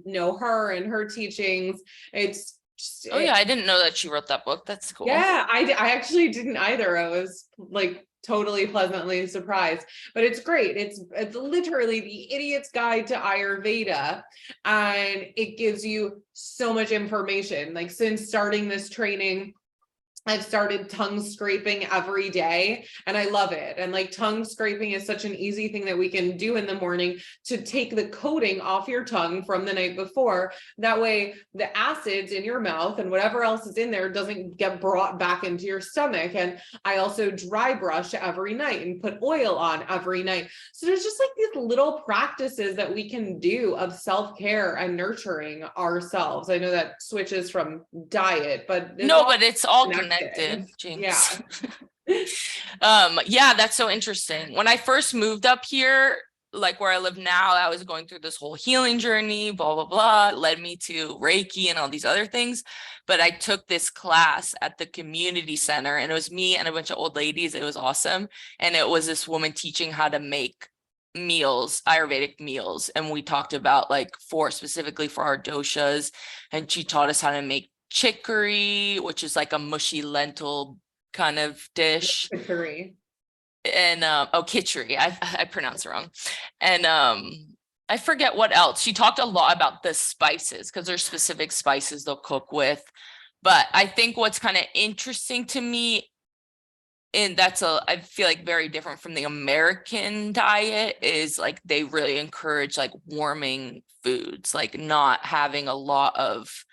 know her and her teachings. I didn't know that she wrote that book. That's cool. Yeah, I actually didn't either. I was like totally pleasantly surprised, but it's great. It's literally The Idiot's Guide to Ayurveda, and it gives you so much information. Like since starting this training, I've started tongue scraping every day and I love it. And like tongue scraping is such an easy thing that we can do in the morning to take the coating off your tongue from the night before. That way the acids in your mouth and whatever else is in there doesn't get brought back into your stomach. And I also dry brush every night and put oil on every night. So there's just like these little practices that we can do of self-care and nurturing ourselves. I know that switches from diet, but No, but it's all connected, James. Yeah. Yeah, that's so interesting. When I first moved up here, like where I live now, I was going through this whole healing journey, blah, blah, blah, led me to Reiki and all these other things. But I took this class at the community center and it was me and a bunch of old ladies. It was awesome. And it was this woman teaching how to make meals, Ayurvedic meals. And we talked about like specifically for our doshas. And she taught us how to make chicory, which is like a mushy lentil kind of dish. Chicory. And khichdi, I pronounced it wrong. And I forget what else. She talked a lot about the spices because there's specific spices they'll cook with. But I think what's kind of interesting to me, and I feel like very different from the American diet, is like they really encourage like warming foods, like not having a lot of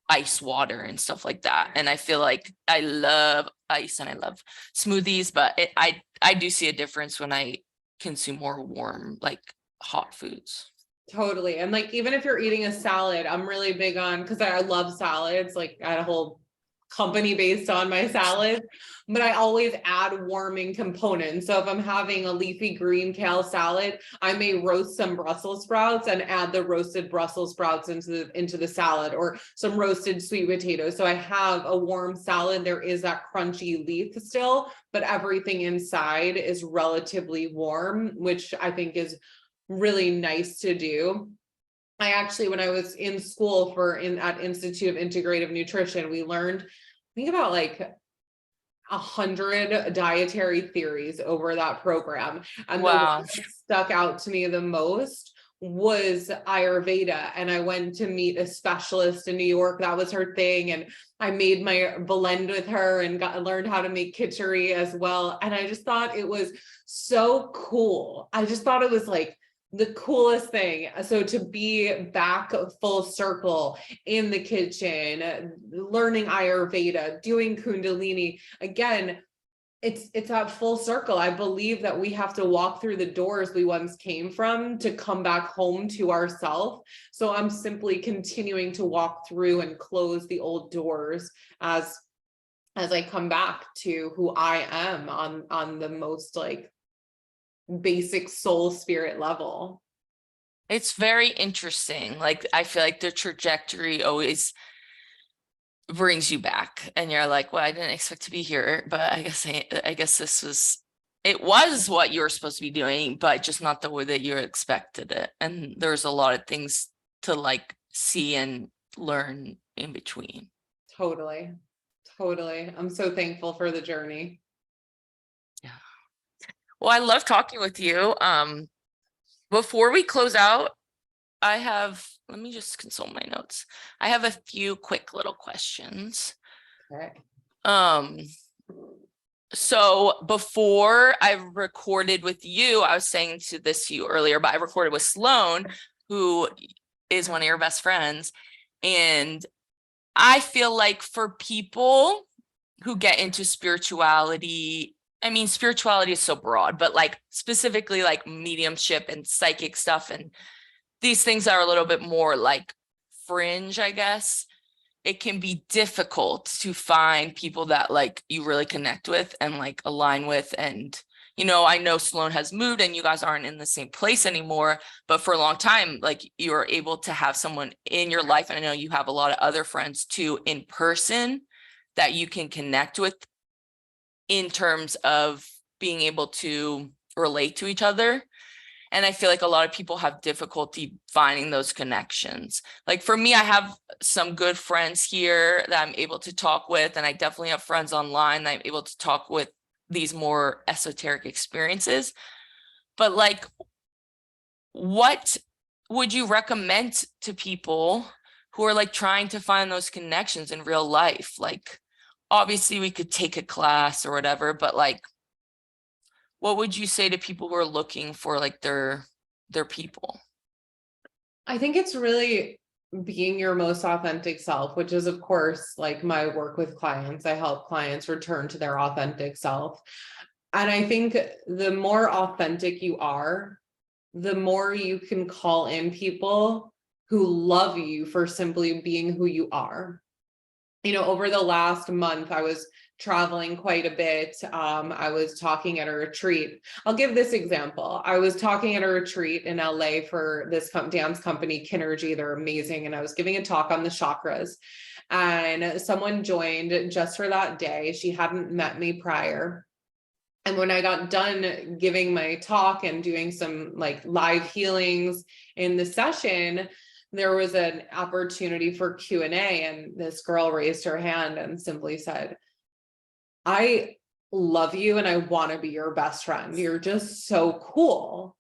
ice water and stuff like that. And I feel like I love ice and I love smoothies, but I do see a difference when I consume more warm, like hot foods. Totally. And like, even if you're eating a salad, I'm really big on, because I love salads, like I had a whole company based on my salad, but I always add warming components. So if I'm having a leafy green kale salad, I may roast some Brussels sprouts and add the roasted Brussels sprouts into the salad, or some roasted sweet potatoes. So I have a warm salad. There is that crunchy leaf still, but everything inside is relatively warm, which I think is really nice to do. I actually, when I was in school at Institute of Integrative Nutrition, we learned, I think about like 100 dietary theories over that program. And the one that stuck out to me the most was Ayurveda. And I went to meet a specialist in New York. That was her thing. And I made my blend with her and learned how to make khichdi as well. And I just thought it was so cool. I just thought it was like the coolest thing. So to be back full circle in the kitchen, learning Ayurveda, doing kundalini, again, it's that full circle. I believe that we have to walk through the doors we once came from to come back home to ourselves. So I'm simply continuing to walk through and close the old doors as I come back to who I am on the most like basic soul spirit level. It's very interesting. Like I feel like the trajectory always brings you back and you're like, well, I didn't expect to be here, but I guess it was what you were supposed to be doing, but just not the way that you expected it. And there's a lot of things to like see and learn in between. Totally. I'm so thankful for the journey. Yeah. Well, I love talking with you. Before we close out, let me just consult my notes. I have a few quick little questions. Okay. So before I recorded with you, I was saying this to you earlier, but I recorded with Sloan, who is one of your best friends. And I feel like for people who get into spirituality, I mean, spirituality is so broad, but like specifically like mediumship and psychic stuff and these things are a little bit more like fringe, I guess. It can be difficult to find people that like you really connect with and like align with. And, I know Sloan has moved and you guys aren't in the same place anymore, but for a long time, like you were able to have someone in your life. And I know you have a lot of other friends too in person that you can connect with in terms of being able to relate to each other. And I feel like a lot of people have difficulty finding those connections. Like for me, I have some good friends here that I'm able to talk with, and I definitely have friends online that I'm able to talk with these more esoteric experiences. But like, what would you recommend to people who are like trying to find those connections in real life? Like, obviously we could take a class or whatever, but like, what would you say to people who are looking for like their people? I think it's really being your most authentic self, which is, of course, like my work with clients. I help clients return to their authentic self. And I think the more authentic you are, the more you can call in people who love you for simply being who you are. You know, over the last month, I was traveling quite a bit. I was talking at a retreat. I'll give this example. I was talking at a retreat in LA for this dance company, Kinergy. They're amazing. And I was giving a talk on the chakras. And someone joined just for that day. She hadn't met me prior. And when I got done giving my talk and doing some like live healings in the session, there was an opportunity for Q&A, and this girl raised her hand and simply said, I love you and I want to be your best friend. You're just so cool.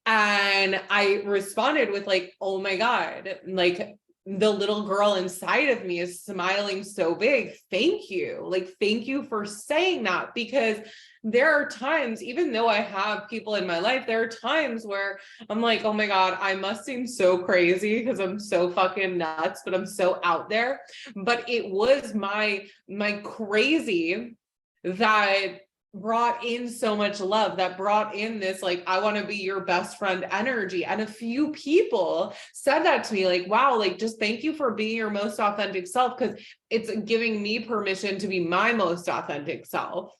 And I responded with like, oh my God, like the little girl inside of me is smiling so big. Thank you. Like, thank you for saying that, because there are times, even though I have people in my life, there are times where I'm like, oh my God, I must seem so crazy because I'm so fucking nuts, but I'm so out there. But it was my crazy that brought in so much love, that brought in this like, I want to be your best friend energy. And a few people said that to me, like, wow, like just thank you for being your most authentic self, because it's giving me permission to be my most authentic self.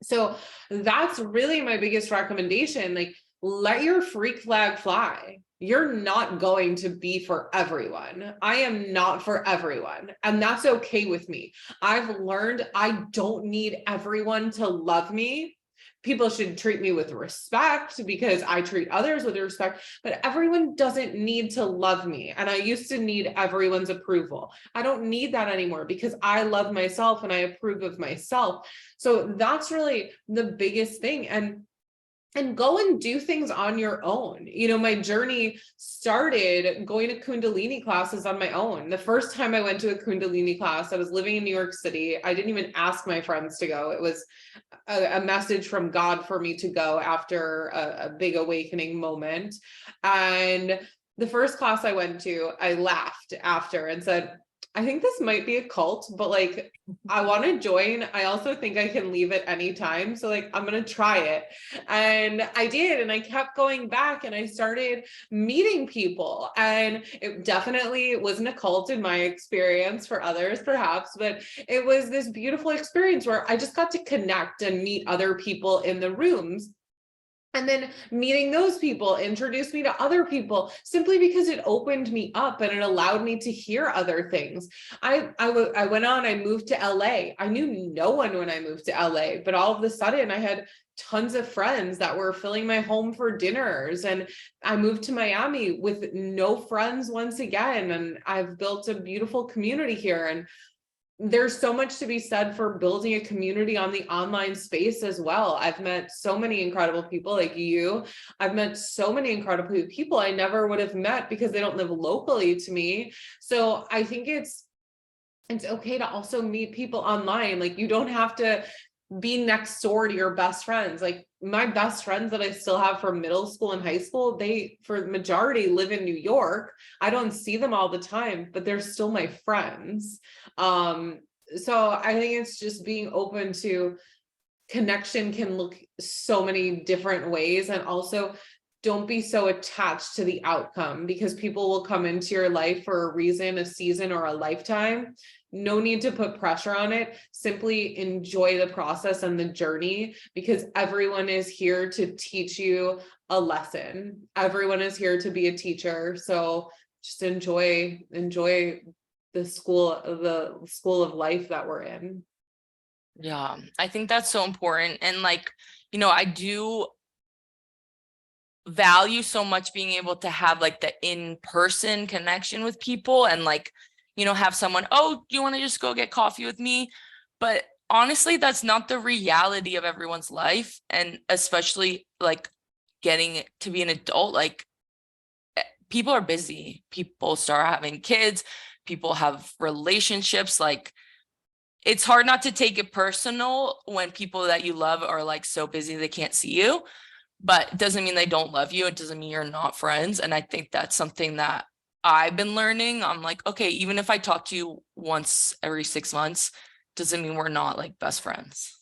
So that's really my biggest recommendation. Like, let your freak flag fly. You're not going to be for everyone. I am not for everyone. And that's okay with me. I've learned I don't need everyone to love me. People should treat me with respect because I treat others with respect, but everyone doesn't need to love me. And I used to need everyone's approval. I don't need that anymore because I love myself and I approve of myself. So that's really the biggest thing. And go and do things on your own. You know, my journey started going to kundalini classes on my own. The first time I went to a kundalini class, I was living in New York City. I didn't even ask my friends to go. It was a message from God for me to go after a big awakening moment. And the first class I went to, I laughed after and said, I think this might be a cult, but like, I want to join. I also think I can leave at any time. So like, I'm going to try it. And I did. And I kept going back and I started meeting people. And it definitely wasn't a cult in my experience, for others perhaps, but it was this beautiful experience where I just got to connect and meet other people in the rooms. And then meeting those people introduced me to other people simply because it opened me up and it allowed me to hear other things. I went on, I moved to LA. I knew no one when I moved to LA, but all of a sudden I had tons of friends that were filling my home for dinners. And I moved to Miami with no friends once again. And I've built a beautiful community here. And there's so much to be said for building a community on the online space as well. I've met so many incredible people like you. I've met so many incredible people I never would have met because they don't live locally to me. So I think it's okay to also meet people online. Like, you don't have to be next door to your best friends. Like, my best friends that I still have from middle school and high school, they for the majority live in New York. I don't see them all the time, but they're still my friends. So I think it's just being open to connection can look so many different ways. And also, don't be so attached to the outcome, because people will come into your life for a reason, a season, or a lifetime. No need to put pressure on it. Simply enjoy the process and the journey, because everyone is here to teach you a lesson. Everyone is here to be a teacher. So just enjoy the school of life that we're in. Yeah, I think that's so important. And like, you know, I do value so much being able to have like the in-person connection with people and like, you know, have someone, oh, do you want to just go get coffee with me? But honestly, that's not the reality of everyone's life. And especially like getting to be an adult, like people are busy. People start having kids, people have relationships. Like, it's hard not to take it personal when people that you love are like so busy they can't see you, but it doesn't mean they don't love you. It doesn't mean you're not friends. And I think that's something that I've been learning. I'm like, okay, even if I talk to you once every 6 months, doesn't mean we're not like best friends.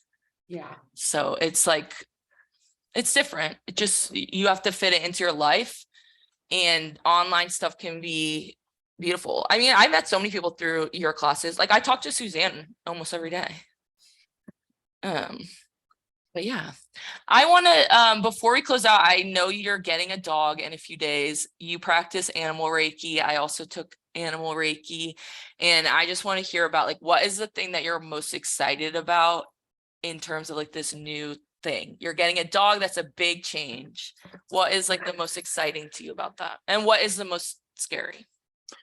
Yeah. So it's like, it's different. It just, you have to fit it into your life, and online stuff can be beautiful. I mean, I met so many people through your classes. Like I talk to Suzanne almost every day. But yeah, I want to, before we close out, I know you're getting a dog in a few days. You practice animal Reiki. I also took animal Reiki, and I just want to hear about like, what is the thing that you're most excited about in terms of like this new thing? You're getting a dog. That's a big change. What is like the most exciting to you about that? And what is the most scary?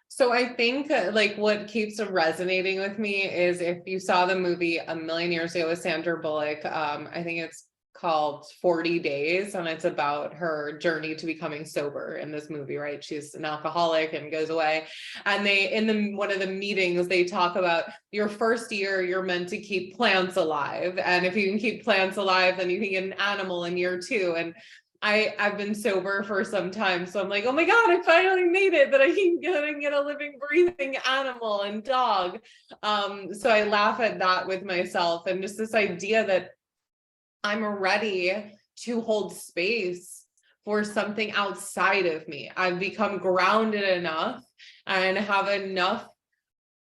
So I think like what keeps resonating with me is, if you saw the movie a million years ago with Sandra Bullock, I think it's called 40 Days, and it's about her journey to becoming sober in this movie, right? She's an alcoholic and goes away. And they, in one of the meetings, they talk about your first year, you're meant to keep plants alive. And if you can keep plants alive, then you can get an animal in year 2. And I've been sober for some time, so I'm like, oh my God, I finally made it, that I can get a living, breathing animal and dog. So I laugh at that with myself, and just this idea that I'm ready to hold space for something outside of me. I've become grounded enough and have enough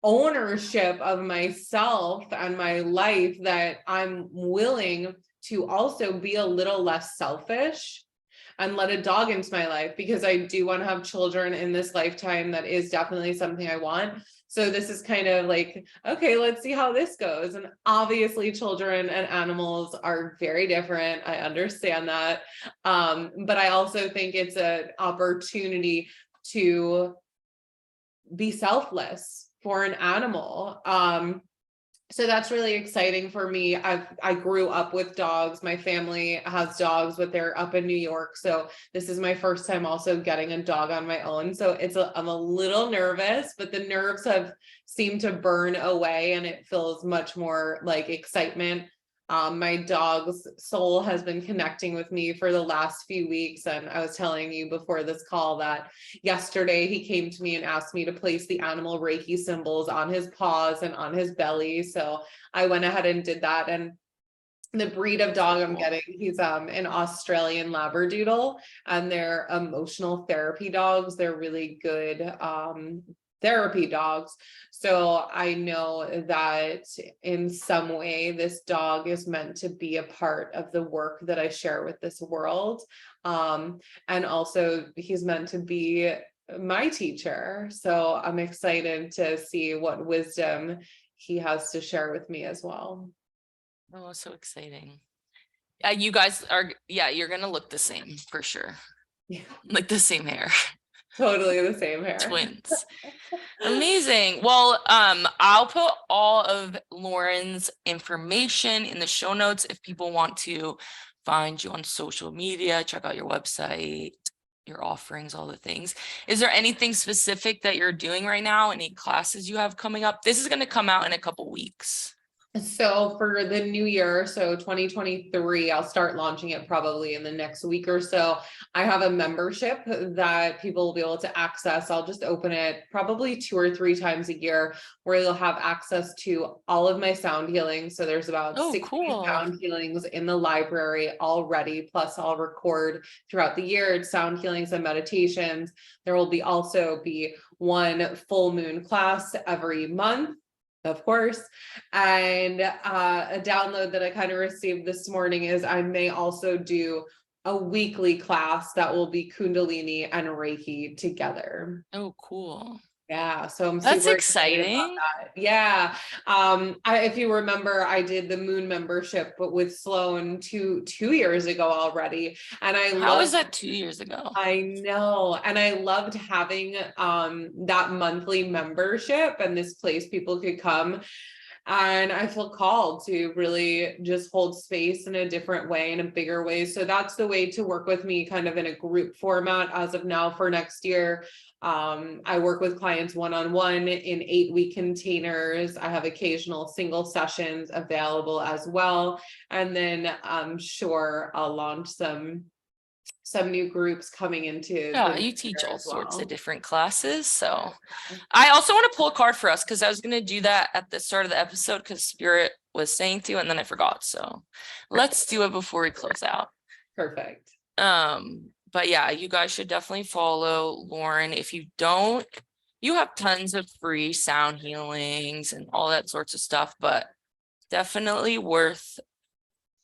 ownership of myself and my life that I'm willing to also be a little less selfish and let a dog into my life, because I do want to have children in this lifetime. That is definitely something I want. So this is kind of like, okay, let's see how this goes. And obviously children and animals are very different. I understand that. But I also think it's an opportunity to be selfless for an animal. So that's really exciting for me. I grew up with dogs. My family has dogs, but they're up in New York. So this is my first time also getting a dog on my own. So I'm a little nervous, but the nerves have seemed to burn away, and it feels much more like excitement. My dog's soul has been connecting with me for the last few weeks. And I was telling you before this call that yesterday he came to me and asked me to place the animal Reiki symbols on his paws and on his belly. So I went ahead and did that. And the breed of dog I'm getting, he's an Australian Labradoodle, and they're emotional therapy dogs. They're really good therapy dogs. So I know that in some way this dog is meant to be a part of the work that I share with this world. And also he's meant to be my teacher. So I'm excited to see what wisdom he has to share with me as well. Oh, so exciting. You guys are, you're going to look the same for sure. Yeah. Like the same hair. Totally the same hair. Twins. Amazing. Well, I'll put all of Lauren's information in the show notes if people want to find you on social media, check out your website, your offerings, all the things. Is there anything specific that you're doing right now? Any classes you have coming up? This is going to come out in a couple weeks. So for the new year, so 2023, I'll start launching it probably in the next week or so. I have a membership that people will be able to access. I'll just open it probably 2 or 3 times a year, where you'll have access to all of my sound healing. So there's about 60 sound healings in the library already, plus I'll record throughout the year sound healings and meditations. There will also be one full moon class every month, of course. And a download that I kind of received this morning is I may also do a weekly class that will be kundalini and Reiki together. Oh, cool. Yeah, so I'm That's super exciting. excited about that. Yeah. If you remember, I did the moon membership, but with Sloan two years ago already. And How was that 2 years ago? I know. And I loved having that monthly membership and this place people could come. And I feel called to really just hold space in a different way, in a bigger way. So that's the way to work with me, kind of in a group format as of now for next year. I work with clients one-on-one in 8-week containers. I have occasional single sessions available as well. And then I'm sure I'll launch some new groups coming into Yeah, the you new teach year all as sorts of well. different classes. So I also want to pull a card for us because I was going to do that at the start of the episode because Spirit was saying to, and then I forgot. So let's do it before we close out. Perfect. But yeah, you guys should definitely follow Lauren. If you don't, you have tons of free sound healings and all that sorts of stuff, but definitely worth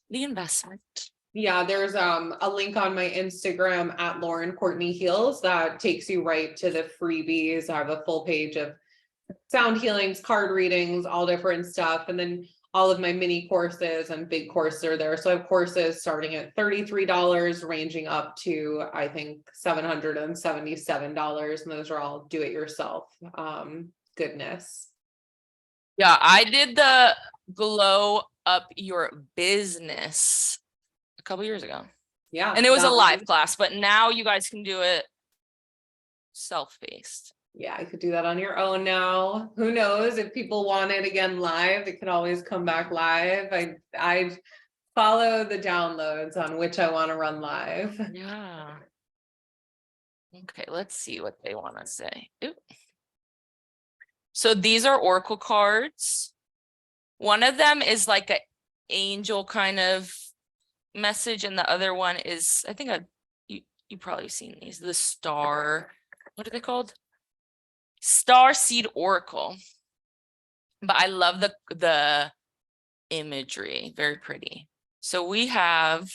the investment. Yeah, there's a link on my Instagram at Lauren Courtney Heals that takes you right to the freebies. I have a full page of sound healings, card readings, all different stuff. And then all of my mini courses and big courses are there. So I have courses starting at $33, ranging up to, I think, $777. And those are all do-it-yourself goodness. Yeah, I did the glow up your business a couple years ago. Yeah. And it was a live class, but now you guys can do it self-paced. Yeah, I could do that on your own now. Who knows if people want it again live, it can always come back live. I follow the downloads on which I want to run live. Yeah. Okay, let's see what they want to say. Ooh. So these are oracle cards. One of them is like an angel kind of message, and the other one is, I think you probably seen these. The star, what are they called? Star Seed Oracle. But I love the imagery, very pretty. So we have,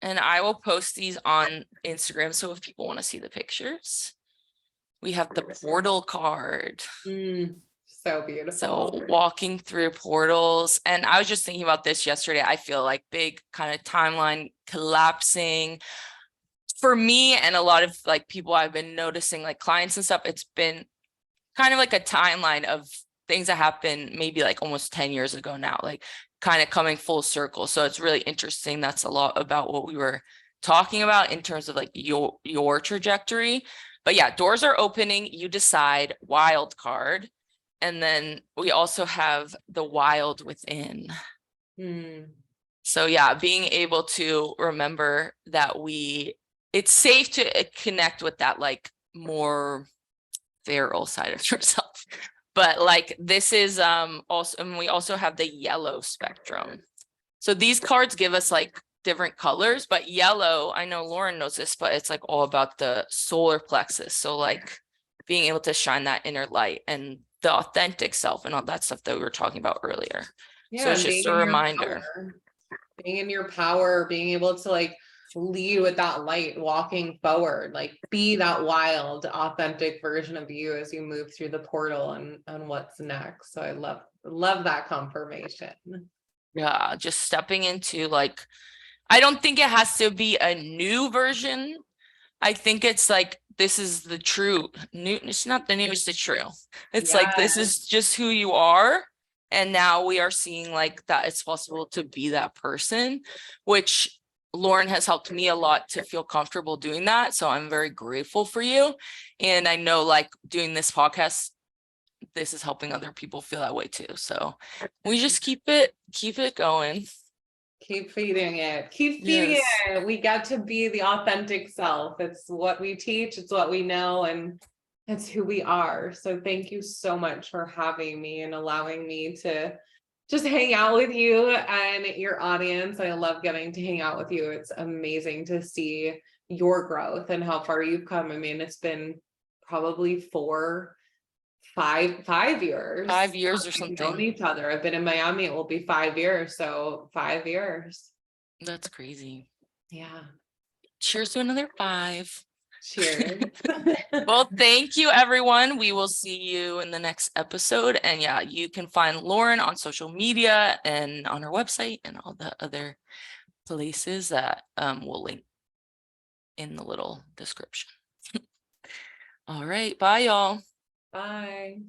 and I will post these on Instagram. So if people want to see the pictures, we have the portal card. So beautiful. So walking through portals. And I was just thinking about this yesterday. I feel like big kind of timeline collapsing. For me and a lot of like people I've been noticing, like clients and stuff, it's been kind of like a timeline of things that happened maybe like almost 10 years ago now, like kind of coming full circle. So it's really interesting. That's a lot about what we were talking about in terms of like your trajectory. But yeah, doors are opening, you decide, wild card. And then we also have the wild within. So yeah, being able to remember that it's safe to connect with that like more feral side of yourself. But like this is also, and we also have the yellow spectrum. So these cards give us like different colors, but yellow, I know Lauren knows this, but it's like all about the solar plexus. So like being able to shine that inner light and the authentic self and all that stuff that we were talking about earlier. Yeah, so it's just a reminder. Being in your power, being able to like lead with that light, walking forward, like be that wild, authentic version of you as you move through the portal and what's next. So I love that confirmation. Yeah, just stepping into like, I don't think it has to be a new version. I think it's like, this is the true new, it's not the new, it's the true. It's like, this is just who you are. And now we are seeing like that it's possible to be that person, which Lauren has helped me a lot to feel comfortable doing that. So I'm very grateful for you. And I know like doing this podcast, this is helping other people feel that way too. So we just keep it going. Keep feeding it. Keep feeding it. We got to be the authentic self. It's what we teach. It's what we know. And it's who we are. So thank you so much for having me and allowing me to just hang out with you and your audience. I love getting to hang out with you. It's amazing to see your growth and how far you've come. I mean, it's been probably 5 years. 5 years or something. Known each other. I've been in Miami. It will be 5 years. So 5 years. That's crazy. Yeah. Cheers to another 5. Cheers. Well, thank you, everyone. We will see you in the next episode. And yeah, you can find Lauren on social media and on her website and all the other places that we'll link in the little description. All right. Bye, y'all. Bye.